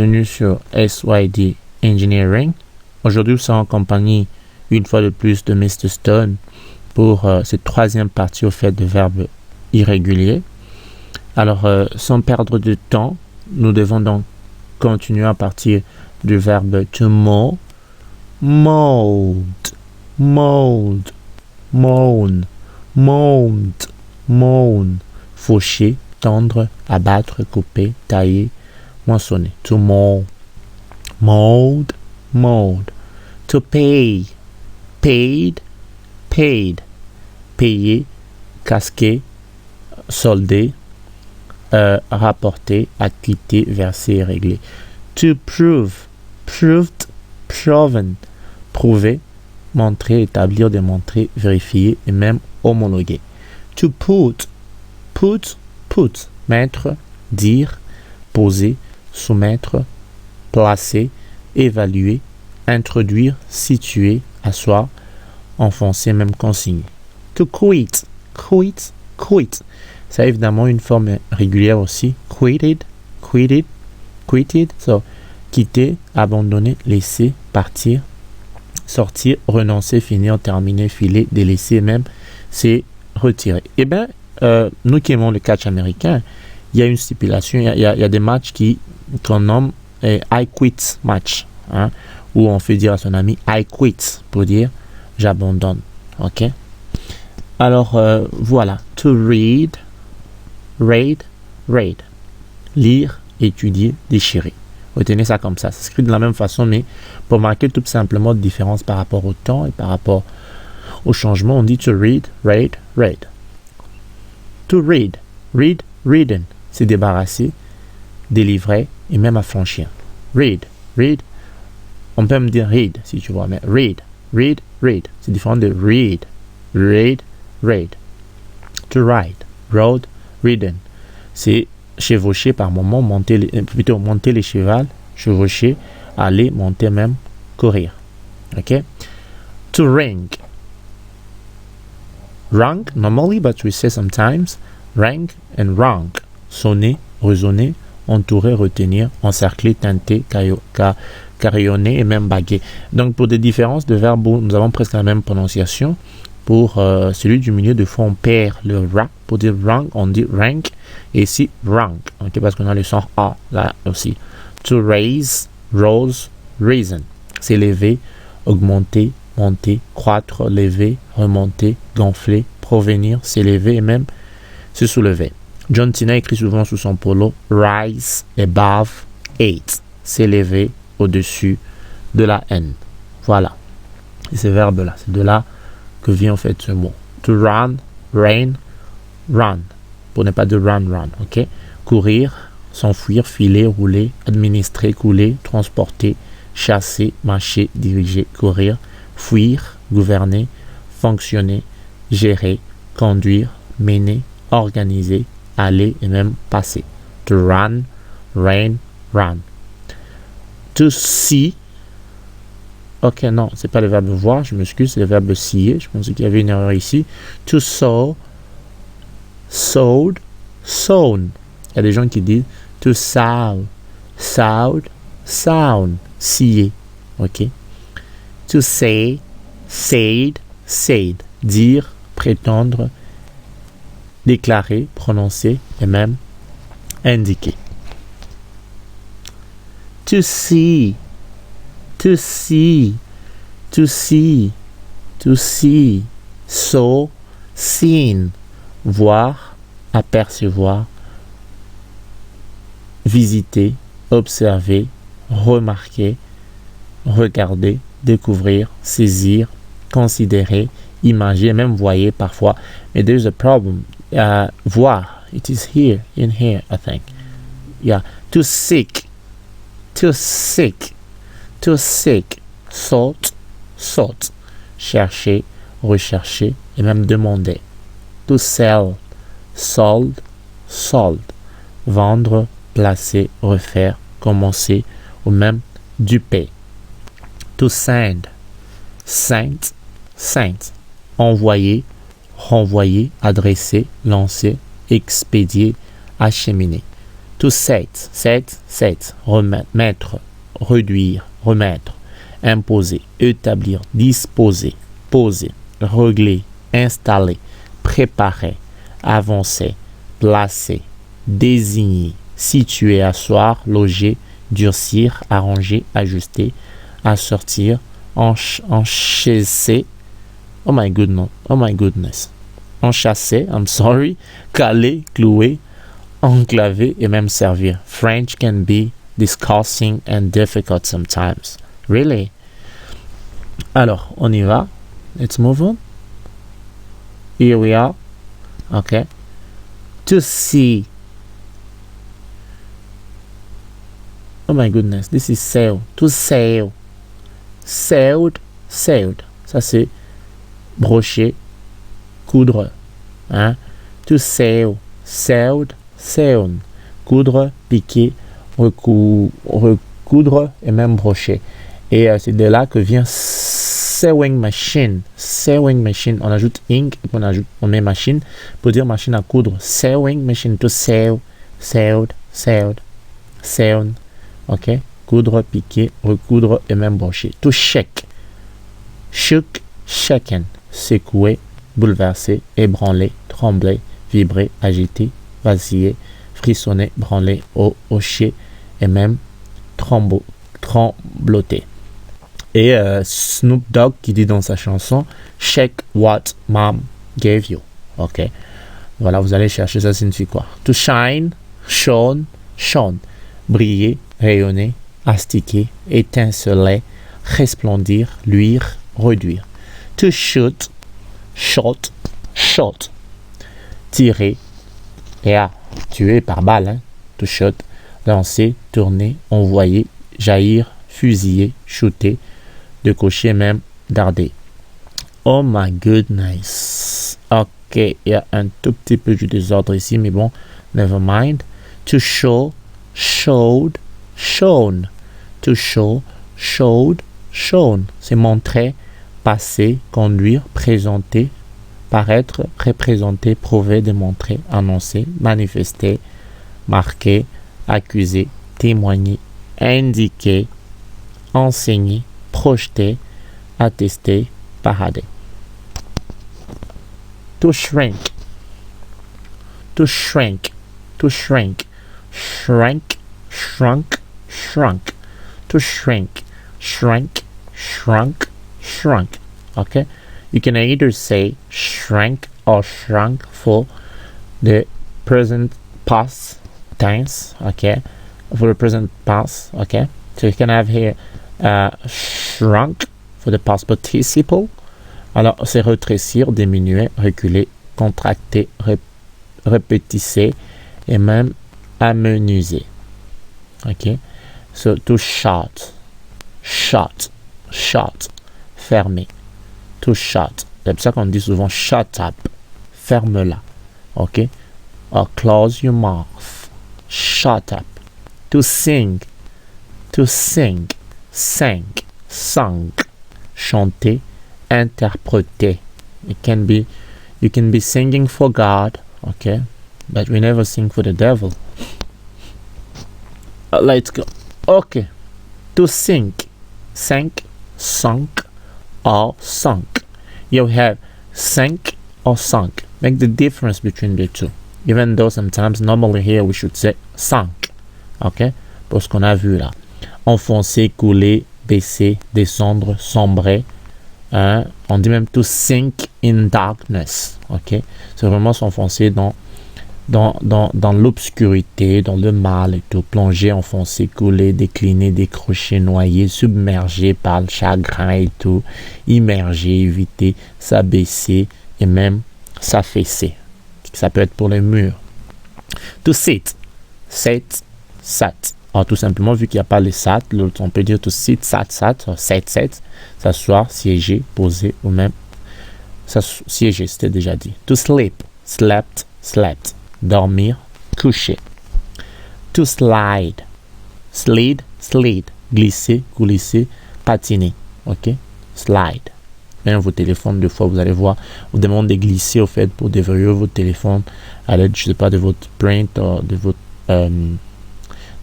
Bienvenue sur SYD Engineering. Aujourd'hui, nous sommes en compagnie, une fois de plus, de Mr. Stone pour cette troisième partie au fait de verbes irréguliers. Alors, sans perdre de temps, nous devons donc continuer à partir du verbe to mow, mold, mold, moan, moaned, moan, faucher, tendre, abattre, couper, tailler, moissonner. To mow, mold, mold. To pay, paid, paid. Payer, casquer, solder, rapporter, acquitter, verser, régler. To prove, proved, proven. Prouver, montrer, établir, démontrer, vérifier et même homologuer. To put, put, put. Mettre, dire, poser, soumettre, placer, évaluer, introduire, situer, asseoir, enfoncer, même consigner. To quit, quit, quit. Ça a évidemment une forme régulière aussi. Quitted, quitted, quitted. So, quitter, abandonner, laisser, partir, sortir, renoncer, finir, terminer, filer, délaisser, même, c'est retirer. Eh bien, nous qui aimons le catch américain, il y a une stipulation, il y a des matchs qu'on nomme I quit match, hein, où on fait dire à son ami I quit pour dire j'abandonne. Ok? Alors, voilà. To read, raid, raid. Lire, étudier, déchirer. Retenez ça comme ça. C'est écrit de la même façon, mais pour marquer tout simplement de différence par rapport au temps et par rapport au changement, on dit to read, raid, raid. To read, read, reading. C'est débarrasser, délivrer et même affranchir. Read, read. On peut me dire read si tu vois, mais read, read, read. C'est différent de read, read, read. To ride, road, ridden. C'est chevaucher par moment, monter les chevals, chevaucher, aller, monter même, courir. Ok? To ring. Rang, normally, but we say sometimes, rang and rang. Sonner, résonner, entourer, retenir, encercler, teinter, carillonner et même baguer. Donc, pour des différences de verbes, nous avons presque la même prononciation. Pour celui du milieu, de fois, on perd le ra. Pour dire rang, on dit rank. Et ici, rank. Okay, parce qu'on a le son A là aussi. To raise, rose, reason. S'élever, augmenter, monter, croître, lever, remonter, gonfler, provenir, s'élever et même se soulever. John Cena écrit souvent sous son polo rise above 8. S'élever au-dessus de la haine. Voilà. Et ces verbes-là, c'est de là que vient en fait ce mot. To run, rain, run. Pour ne pas dire run, run. Ok? Courir, s'enfuir, filer, rouler, administrer, couler, transporter, chasser, marcher, diriger, courir, fuir, gouverner, fonctionner, gérer, conduire, mener, organiser, aller et même passer. To run, rain, run. To see. Ok, non, c'est pas le verbe voir, je m'excuse, c'est le verbe scier. Je pensais qu'il y avait une erreur ici. To sow, sowed, sown. Il y a des gens qui disent to sow, sowed, sown, scier. Ok. To say, said, said. Dire, prétendre, déclarer, prononcer et même indiquer. To see, to see, to see, to see, saw, seen, voir, apercevoir, visiter, observer, remarquer, regarder, découvrir, saisir, considérer, imaginer, même voyer parfois. Mais there's a problem. Voir, it is here, in here, I think. Yeah, to seek, to seek, to seek, sought, sought, chercher, rechercher et même demander. To sell, sold, sold, vendre, placer, refaire, commencer ou même duper. To send, sent, sent, envoyer, renvoyer, adresser, lancer, expédier, acheminer. To set, remettre, mettre, réduire, remettre, imposer, établir, disposer, poser, régler, installer, préparer, avancer, placer, désigner, situer, asseoir, loger, durcir, arranger, ajuster, assortir, enchasser, oh my goodness, enchasser, I'm sorry, caler, clouer, enclaver et même servir. French can be disgusting and difficult sometimes. Really? Alors, on y va. Let's move on. Here we are. Okay. To see. Oh my goodness, this is sail. To sail. Sailed. Ça c'est brocher, coudre. Hein? To sail. Sailed. Coudre, piquer, recoudre et même brocher. Et c'est de là que vient sewing machine. On ajoute ink et on met machine pour dire machine à coudre. Sewing machine, to sail, sailed, sewn. Ok? Coudre, piquer, recoudre et même brocher. To shake. Shook, shaken. Secouer, bouleverser, ébranler, trembler, vibrer, agiter, vaciller, frissonner, branler, hocher et même trembloter. Et Snoop Dogg qui dit dans sa chanson Shake what mom gave you. Ok. Voilà, vous allez chercher, ça signifie quoi? To shine, shone. Briller, rayonner, astiquer, étinceler, resplendir, luire, réduire. To shoot, shot. Tirer, et tuer par balle, hein? To shot, lancer, tourner, envoyer, jaillir, fusiller, shooter, de cocher même, darder. Oh my goodness. Ok, il y a un tout petit peu du désordre ici, mais bon, never mind. To show, showed, shown. To show, showed, shown. C'est montrer, passer, conduire, présenter, paraître, représenter, prouver, démontrer, annoncer, manifester, marquer, accuser, témoigner, indiquer, enseigner, projeter, attester, parader. To shrink. To shrink. To shrink. Shrink. Shrunk. Shrunk. To shrink. Shrink. Shrunk. Shrunk. Okay? You can either say shrank or shrunk for the present past tense, okay? For the present past, okay? So you can have here shrunk for the past participle. Alors, c'est rétrécir, diminuer, reculer, contracter, répétisser et même amenuiser. Okay? So, to shut, fermer. To shut. C'est pour ça qu'on dit souvent shut up. Ferme-la. Ok? Or close your mouth. Shut up. To sing. Sang. Chanter. Interpréter. You can be singing for God. Okay? But we never sing for the devil. Let's go. Okay. To sink. Sunk. Or sunk. You have sank or sunk. Make the difference between the two. Even though sometimes, normally here, we should say sunk. Ok? Pour ce qu'on a vu là. Enfoncer, couler, baisser, descendre, sombrer. Hein? On dit même to sink in darkness. Ok? C'est vraiment s'enfoncer dans l'obscurité, dans le mal et tout. Plonger, enfoncer, couler, décliner, décrocher, noyer, submerger par le chagrin et tout. Immerger, éviter, s'abaisser et même s'affaisser. Ça peut être pour les murs. To sit. Sat. Alors tout simplement, vu qu'il n'y a pas les sat, on peut dire to sit, sat, s'asseoir, siéger, poser ou même siéger, c'était déjà dit. To sleep. Slept. Dormir, coucher. To slide. Slide. Glisser, coulisser, patiner. Ok? Slide. Même vos téléphones, des fois, vous allez voir, vous demandez de glisser, au fait, pour déverrouiller votre téléphone à l'aide, je sais pas, de votre print ou de votre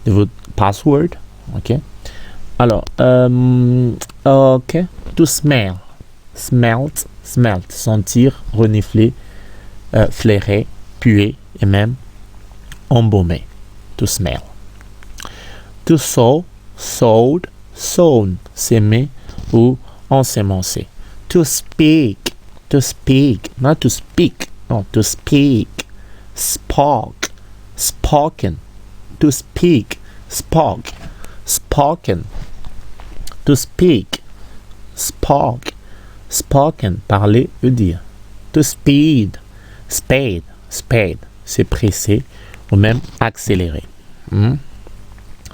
de votre password. Ok. Alors, ok. To smell. Smelt, sentir, renifler, flairer, puer et même embaumer. To smell. To sow, sowed, sown, s'aimer ou ensemencer. To speak, not to speak, no, to speak. Spark, spoken. To speak, spark, spoken. To speak, spark, spoken, parler veut dire. To speed, spade, c'est pressé ou même accéléré.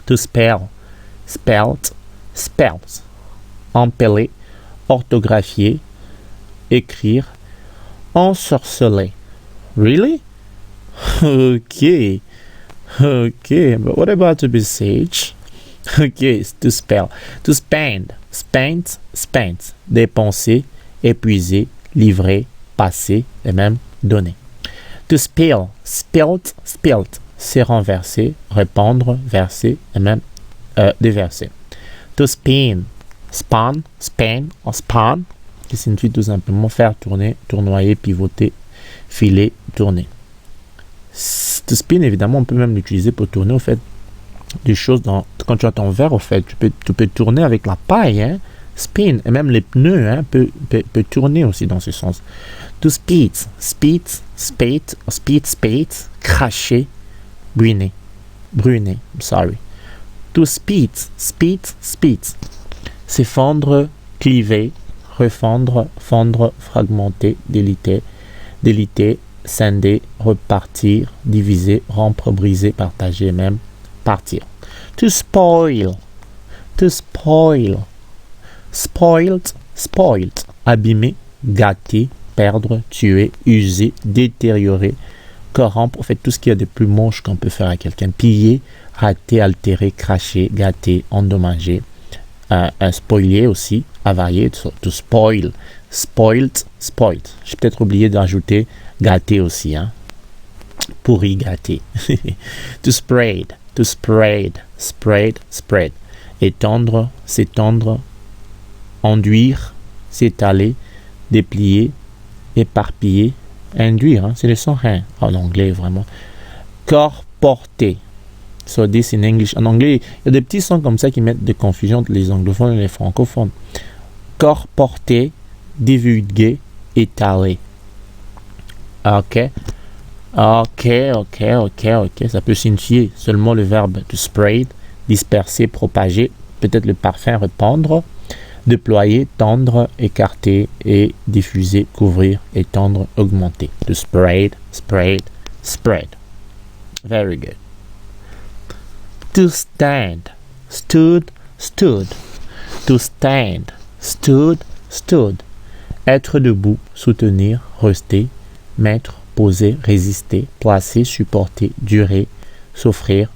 To spell, spelt, spells, empeler, orthographier, écrire, ensorceler. Really? Okay, but what about to be sage? Okay, to spell. To spend, spent, dépenser, épuiser, livrer, passer et même donner. To spill, spilt, c'est renverser, répandre, verser et même déverser. To spin, span, qui signifie tout simplement faire tourner, tournoyer, pivoter, filer, tourner. To spin, évidemment, on peut même l'utiliser pour tourner, au fait, des choses quand tu as ton verre, au fait, tu peux tourner avec la paille, hein, spin, et même les pneus, hein, peut tourner aussi dans ce sens. To spit, cracher, bruiner, sorry. To spit, c'est fendre, cliver, refendre, fendre, fragmenter, déliter, scinder, repartir, diviser, rompre, briser, partager, même partir. To spoil, spoiled, abîmer, gâter, perdre, tuer, user, détériorer, corrompre, en fait tout ce qu'il y a de plus moche qu'on peut faire à quelqu'un, piller, rater, altérer, cracher, gâter, endommager, spoiler aussi, avarier, to spoil, spoiled. J'ai peut-être oublié d'ajouter gâter aussi, hein. Pourri, gâter. To spread. Étendre, s'étendre, enduire, s'étaler, déplier, éparpiller, induire, hein, c'est le son hein, en anglais vraiment. Corps porté. So this in English. En anglais, il y a des petits sons comme ça qui mettent de confusion entre les anglophones et les francophones. Corps porté, divulgué, étalé. Ok. Ça peut signifier seulement le verbe to spread, disperser, propager, peut-être le parfum, répandre, déployer, tendre, écarter et diffuser, couvrir, étendre, augmenter. To spread. Very good. To stand, stood. To stand, stood. Être debout, soutenir, rester, mettre, poser, résister, placer, supporter, durer, s'offrir,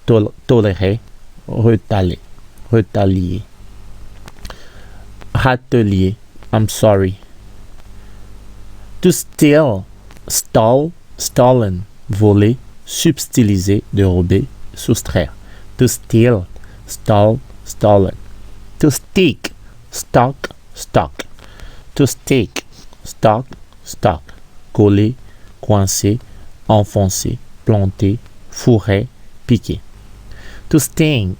tolérer, retalier. Râtelier, I'm sorry. To steal, stolen, voler, subtiliser, dérober, soustraire. To steal, stolen. To stick, stock. To stick, stock. Coller, coincer, enfoncer, planter, fourrer, piquer. To sting,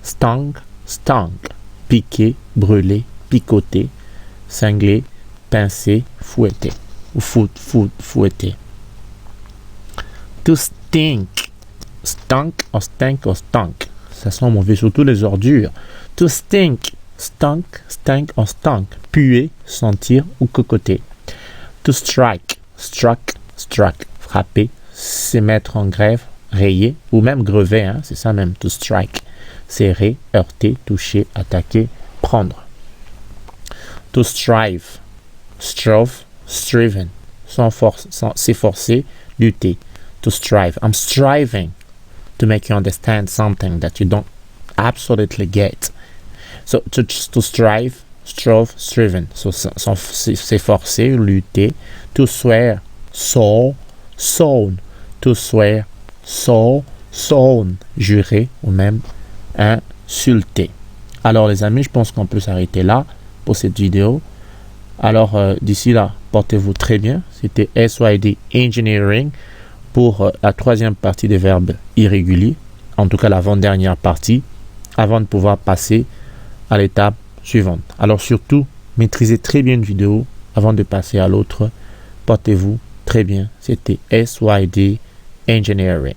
stung, piquer, brûler, picoter, cingler, pincer, fouetter ou fouetter. To stink, stunk. Ça sent mauvais, surtout les ordures. To stink, stunk, puer, sentir ou cocoter. To strike, frapper, se mettre en grève, rayer ou même grever, hein, c'est ça même, to strike. Serrer, heurter, toucher, attaquer, prendre. To strive, striven, s'efforcer, lutter. To strive, I'm striving to make you understand something that you don't absolutely get. So to strive, striven, so s'efforcer, lutter. To swear, sown. To swear, sown. son, jurer ou même insulter. Alors les amis, je pense qu'on peut s'arrêter là pour cette vidéo. Alors d'ici là, portez-vous très bien. C'était SYD Engineering pour la troisième partie des verbes irréguliers, en tout cas l'avant-dernière partie, avant de pouvoir passer à l'étape suivante. Alors surtout, maîtrisez très bien une vidéo avant de passer à l'autre. Portez-vous très bien. C'était SYD Engineering.